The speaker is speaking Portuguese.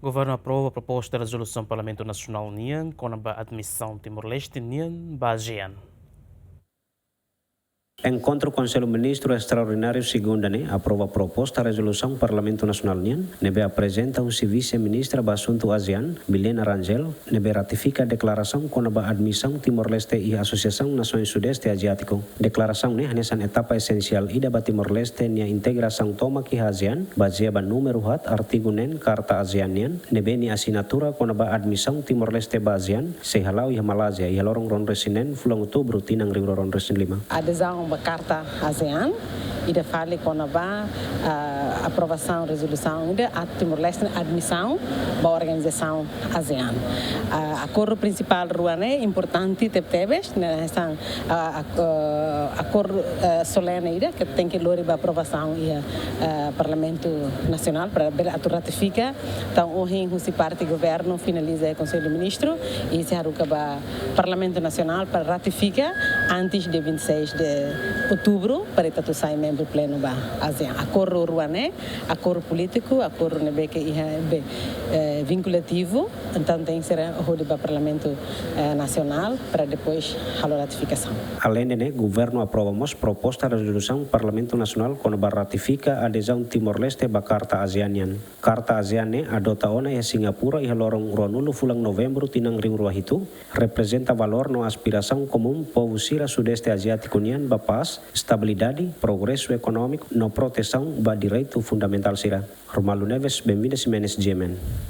Governo aprova a proposta de resolução do Parlamento Nacional NIAN com a admissão Timor-Leste NIAN ASEAN. Encontro Conselho Ministro Extraordinário segunda aprova a proposta de resolução Parlamento Nacional NIAN, nebe apresenta o vice-ministra do Assunto ASEAN, Milena Rangel, nebe ratifica a declaração com a admissão Timor-Leste e Associação Nações Sudeste Asiático. Declaração nessa etapa essencial ida ba Timor-Leste nia integração toma que ASEAN, baseada número hat artigo nen Karta ASEAN NIAN, nebe ni assinatura com a admissão Timor-Leste ba ASEAN, se halau e Malásia e halorong ron resinen fulang outubro tinang rio ron resin 5. Adesão à Carta ASEAN e de fale com a aprovação, resolução de Timor-Leste admissão da organização ASEAN. Acordo principal ruane importante tebes nessa acordo solene que tem que lori a aprovação e Parlamento Nacional para ratificar. Então hoje se parte do governo finaliza o Conselho de Ministros e se haruka ba Parlamento Nacional para ratificar antes de 26 de outubro para tu sai membro pleno da ASEAN. Acordo ruane, acordo político, acordo que é vinculativo, então tem que ser o do Parlamento Nacional para depois a ratificação. Além de governo aprovamos proposta de resolução Parlamento Nacional com a ratifica a adesão Timor-Leste ba Karta ASEAN. Karta ASEAN adota ona e Singapura e lorong ronulu fulang novembro tinang ring ruahitu representa valor no aspiração comum povo sira sudeste asiático nian ba paz, estabilidade, progresso econômico no proteção ba direito fundamental sira. Romalu Neves, bem-vindos Jimenez Jemen.